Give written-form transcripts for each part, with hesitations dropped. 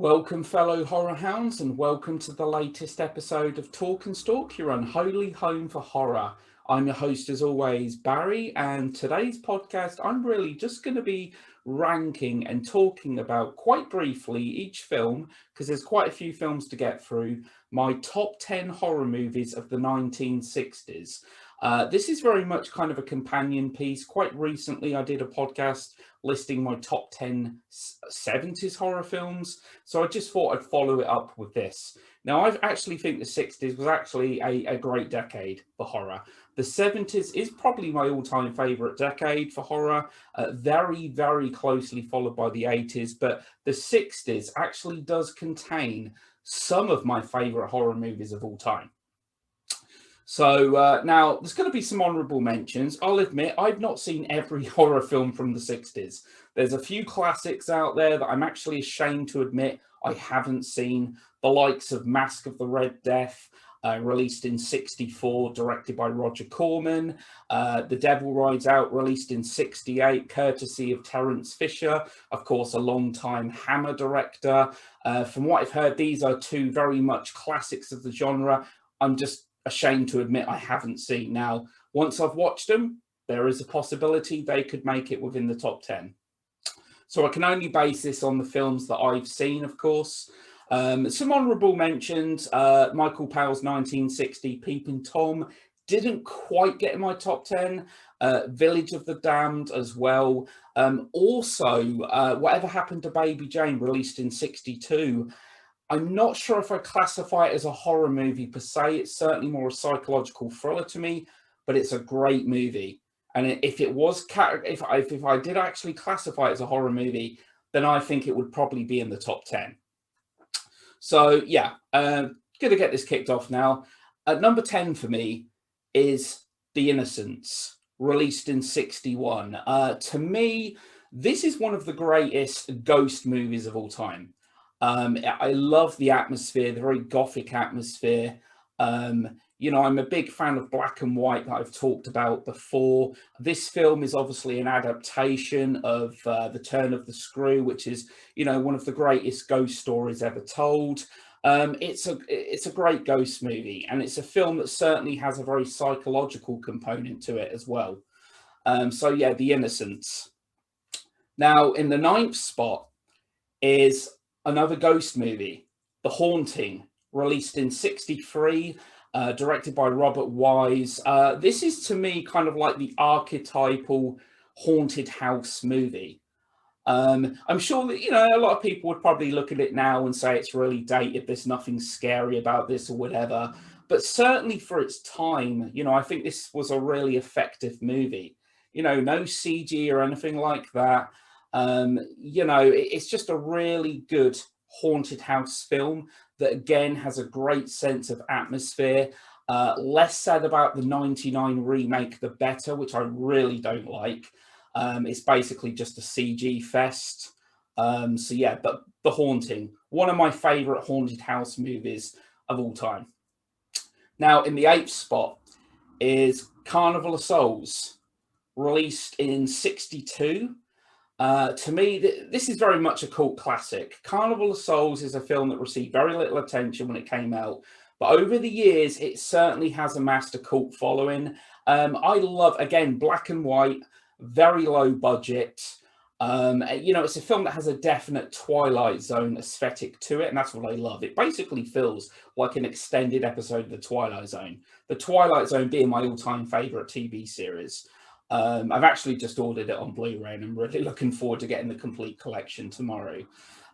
Welcome, fellow horror hounds, and welcome to the latest episode of Talk and Stalk, your unholy home for horror. I'm your host, as always, Barry, and today's podcast, I'm really just going to be ranking and talking about, quite briefly, each film, because there's quite a few films to get through, my top 10 horror movies of the 1960s. This is very much kind of a companion piece. Quite recently, I did a podcast listing my top 10 70s horror films. So I just thought I'd follow it up with this. Now, I actually think the 60s was actually a great decade for horror. The 70s is probably my all-time favourite decade for horror, very, very closely followed by the 80s. But the 60s actually does contain some of my favourite horror movies of all time. So now there's going to be some honourable mentions. I'll admit I've not seen every horror film from the 60s. There's a few classics out there that I'm actually ashamed to admit I haven't seen. The likes of Mask of the Red Death, released in 64, directed by Roger Corman. The Devil Rides Out, released in 68, courtesy of Terence Fisher, of course, a long-time Hammer director. From what I've heard, these are two very much classics of the genre. I'm just ashamed to admit I haven't seen. Now, once I've watched them, there is a possibility they could make it within the top 10. So I can only base this on the films that I've seen, of course. Some honourable mentions. Michael Powell's 1960 Peeping Tom didn't quite get in my top 10. Village of the Damned as well. Also, Whatever Happened to Baby Jane, released in 62. I'm not sure if I classify it as a horror movie per se. It's certainly more a psychological thriller to me, but it's a great movie. And if it was, if I did actually classify it as a horror movie, then I think it would probably be in the top 10. So yeah, going to get this kicked off now. At number 10 for me is The Innocents, released in 61. To me, this is one of the greatest ghost movies of all time. I love the atmosphere, the very gothic atmosphere. I'm a big fan of black and white that I've talked about before. This film is obviously an adaptation of The Turn of the Screw, which is, one of the greatest ghost stories ever told. It's a great ghost movie, and it's a film that certainly has a very psychological component to it as well. So yeah, The Innocents. Now, in the 9th spot is another ghost movie, The Haunting, released in 63, directed by Robert Wise. This is, to me, kind of like the archetypal haunted house movie. I'm sure that, a lot of people would probably look at it now and say it's really dated, there's nothing scary about this or whatever. But certainly for its time, I think this was a really effective movie. No CG or anything like that. It's just a really good haunted house film that, again, has a great sense of atmosphere. Less said about the 99 remake, the better, which I really don't like. It's basically just a CG fest. So yeah, but The Haunting, one of my favorite haunted house movies of all time. Now, in the 8th spot is Carnival of Souls, released in 62. To me, this is very much a cult classic. Carnival of Souls is a film that received very little attention when it came out, but over the years, it certainly has amassed a cult following. I love, again, black and white, very low budget. It's a film that has a definite Twilight Zone aesthetic to it, and that's what I love. It basically feels like an extended episode of The Twilight Zone. The Twilight Zone being my all-time favourite TV series. I've actually just ordered it on Blu-ray, and I'm really looking forward to getting the complete collection tomorrow.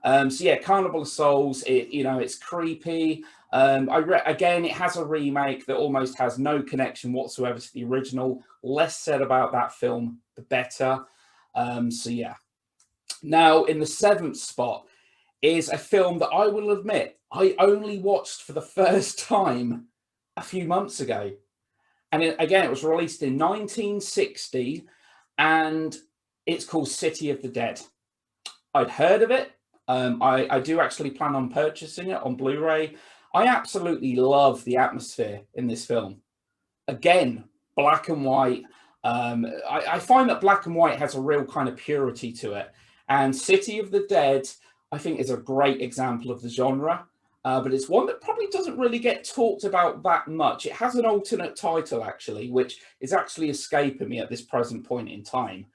So yeah, Carnival of Souls, it's creepy. Again, it has a remake that almost has no connection whatsoever to the original. Less said about that film, the better. So yeah. Now, in the 7th spot is a film that I will admit I only watched for the first time a few months ago. And it was released in 1960, and it's called City of the Dead. I'd heard of it. I do actually plan on purchasing it on Blu-ray. I absolutely love the atmosphere in this film. Again, black and white. I find that black and white has a real kind of purity to it. And City of the Dead, I think is a great example of the genre, but it's one that probably doesn't really get talked about that much. It has an alternate title, actually, which is actually escaping me at this present point in time.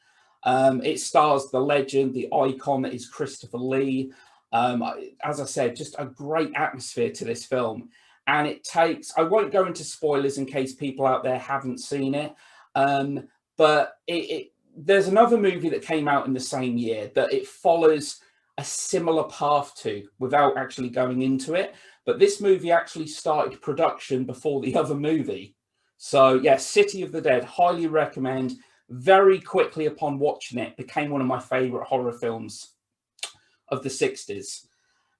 It stars the legend, the icon that is Christopher Lee. As I said, just a great atmosphere to this film. And it takes, I won't go into spoilers in case people out there haven't seen it, but there's another movie that came out in the same year that it follows a similar path to without actually going into it. But this movie actually started production before the other movie. So, yeah, City of the Dead, highly recommend. Very quickly upon watching it, became one of my favorite horror films of the 60s.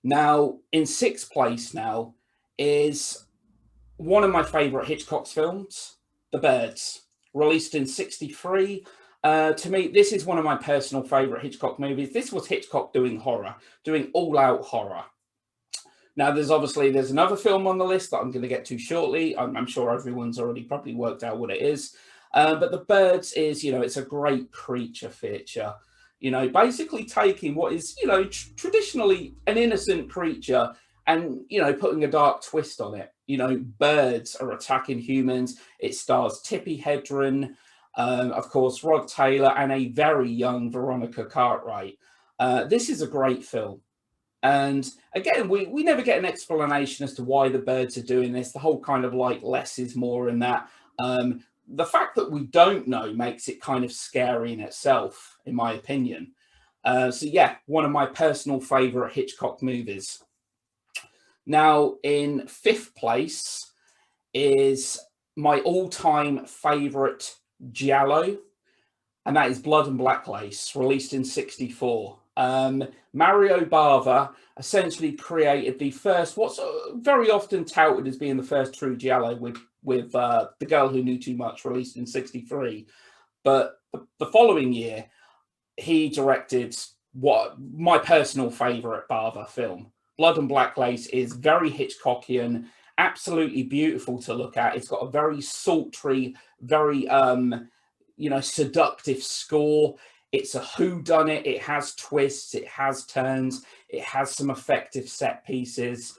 Now, in sixth place now is one of my favorite Hitchcock's films, The Birds, released in 63. To me, this is one of my personal favorite Hitchcock movies. This was Hitchcock doing horror, doing all-out horror. Now, there's another film on the list that I'm going to get to shortly. I'm sure everyone's already probably worked out what it is. But The Birds is, it's a great creature feature. Basically taking what is, traditionally an innocent creature and, putting a dark twist on it. Birds are attacking humans. It stars Tippi Hedren, of course, Rod Taylor, and a very young Veronica Cartwright. This is a great film. And again, we never get an explanation as to why the birds are doing this. The whole kind of like less is more in that. The fact that we don't know makes it kind of scary in itself, in my opinion. So yeah, one of my personal favorite Hitchcock movies. Now, in fifth place is my all-time favorite giallo, and that is Blood and Black Lace, released in 64. Mario Bava essentially created the first, what's very often touted as being the first true giallo with The Girl Who Knew Too Much, released in 63. But the following year, he directed what my personal favorite Bava film. Blood and Black Lace is very Hitchcockian, absolutely beautiful to look at. It's got a very sultry, very seductive score. It's a whodunit. It has twists. It has turns. It has some effective set pieces.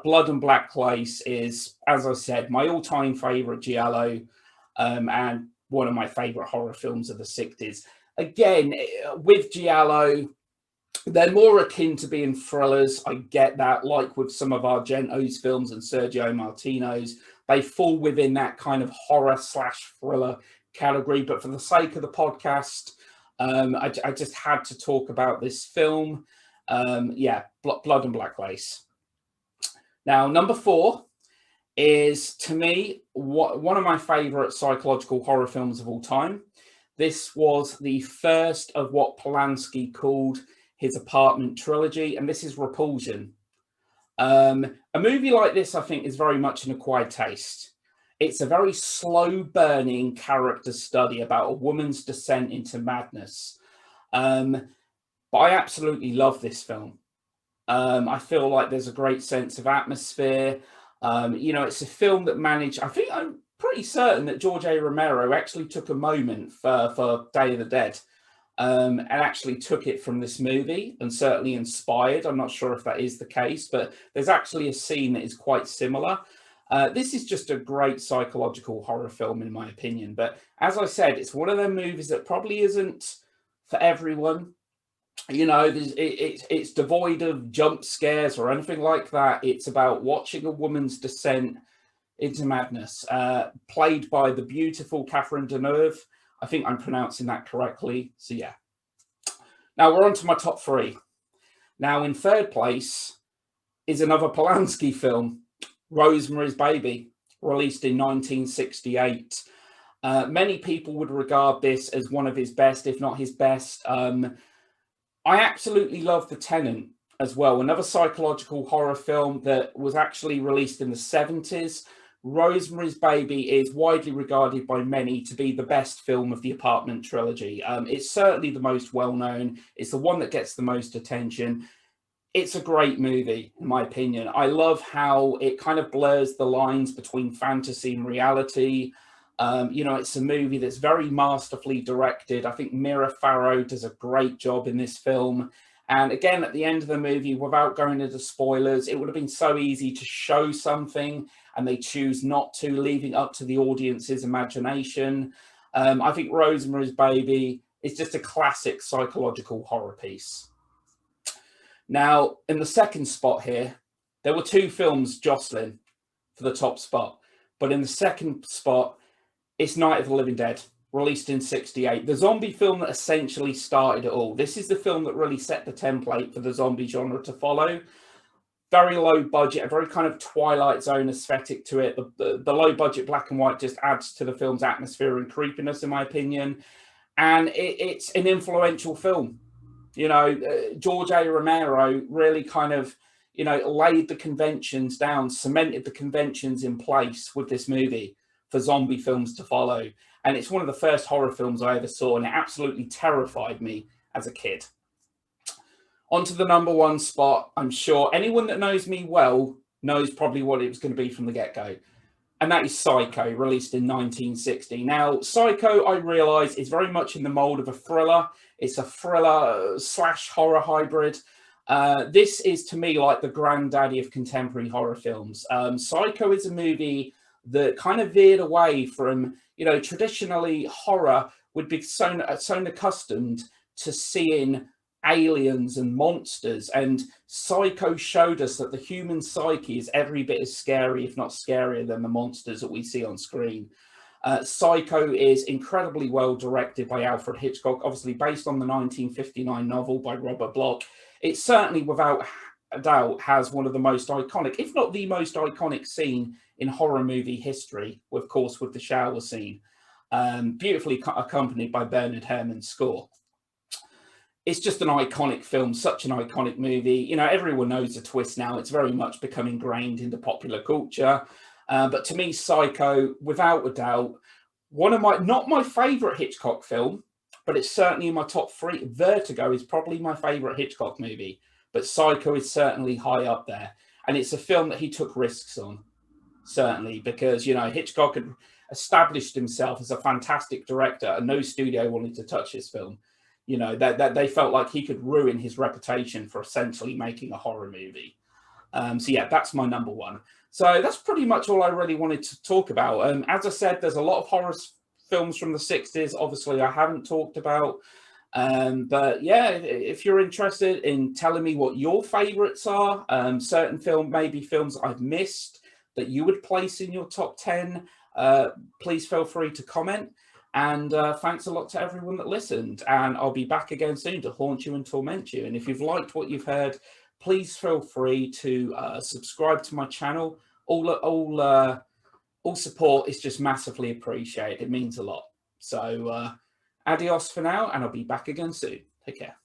Blood and Black Lace is, as I said, my all-time favorite giallo, and one of my favorite horror films of the 60s. Again, with giallo, they're more akin to being thrillers. I get that, like with some of Argento's films and Sergio Martino's. They fall within that kind of horror/thriller category. But for the sake of the podcast, I just had to talk about this film. Blood and Black Lace. Now, number 4 is, to me, one of my favorite psychological horror films of all time. This was the first of what Polanski called his apartment trilogy, and this is Repulsion. A movie like this, I think, is very much an acquired taste. It's a very slow-burning character study about a woman's descent into madness. But I absolutely love this film. I feel like there's a great sense of atmosphere. It's a film that managed, I'm pretty certain that George A. Romero actually took a moment for Day of the Dead, and actually took it from this movie and certainly inspired. I'm not sure if that is the case, but there's actually a scene that is quite similar. This is just a great psychological horror film, in my opinion. But as I said, it's one of them movies that probably isn't for everyone. It's devoid of jump scares or anything like that. It's about watching a woman's descent into madness, played by the beautiful Catherine Deneuve. I think I'm pronouncing that correctly. So yeah. Now we're on to my top 3. Now in third place is another Polanski film, Rosemary's Baby, released in 1968. Many people would regard this as one of his best, if not his best. I absolutely love The Tenant as well, another psychological horror film that was actually released in the 70s. Rosemary's Baby is widely regarded by many to be the best film of the apartment trilogy. It's certainly the most well-known. It's the one that gets the most attention. It's a great movie, in my opinion. I love how it kind of blurs the lines between fantasy and reality. It's a movie that's very masterfully directed. I think Mira Farrow does a great job in this film. And again, at the end of the movie, without going into spoilers, it would have been so easy to show something and they choose not to, leaving up to the audience's imagination. I think Rosemary's Baby is just a classic psychological horror piece. Now, in the second spot here, there were two films jostling for the top spot. But in the second spot, it's Night of the Living Dead, released in '68. The zombie film that essentially started it all. This is the film that really set the template for the zombie genre to follow. Very low budget, a very kind of Twilight Zone aesthetic to it. The low budget black and white just adds to the film's atmosphere and creepiness, in my opinion. And it's an influential film. You know, George A. Romero really kind of, you know, laid the conventions down, cemented the conventions in place with this movie for zombie films to follow. And it's one of the first horror films I ever saw, and it absolutely terrified me as a kid. On to the number one spot. I'm sure anyone that knows me well knows probably what it was going to be from the get-go. And that is Psycho, released in 1960. Now, Psycho, I realise, is very much in the mould of a thriller. It's a thriller slash horror hybrid. This is, to me, like the granddaddy of contemporary horror films. Psycho is a movie that kind of veered away from, you know, traditionally horror would be so accustomed to seeing aliens and monsters, and Psycho showed us that the human psyche is every bit as scary, if not scarier, than the monsters that we see on screen. Psycho is incredibly well directed by Alfred Hitchcock, obviously based on the 1959 novel by Robert Bloch. It certainly, without a doubt, has one of the most iconic, if not the most iconic scene in horror movie history, of course, with the shower scene, beautifully accompanied by Bernard Herrmann's score. It's just an iconic film, such an iconic movie. You know, everyone knows the twist now. It's very much become ingrained into popular culture. But to me, Psycho, without a doubt, one of my, not my favorite Hitchcock film, but it's certainly in my top three. Vertigo is probably my favorite Hitchcock movie, but Psycho is certainly high up there. And it's a film that he took risks on, certainly, because, you know, Hitchcock had established himself as a fantastic director and no studio wanted to touch his film. You know, that they felt like he could ruin his reputation for essentially making a horror movie. So yeah, that's my number one. So that's pretty much all I really wanted to talk about. As I said, there's a lot of horror films from the '60s. Obviously, I haven't talked about. But yeah, if you're interested in telling me what your favorites are, certain maybe films I've missed that you would place in your top 10, please feel free to comment. And thanks a lot to everyone that listened. And I'll be back again soon to haunt you and torment you. And if you've liked what you've heard, please feel free to subscribe to my channel. All support is just massively appreciated. It means a lot. So adios for now, and I'll be back again soon. Take care.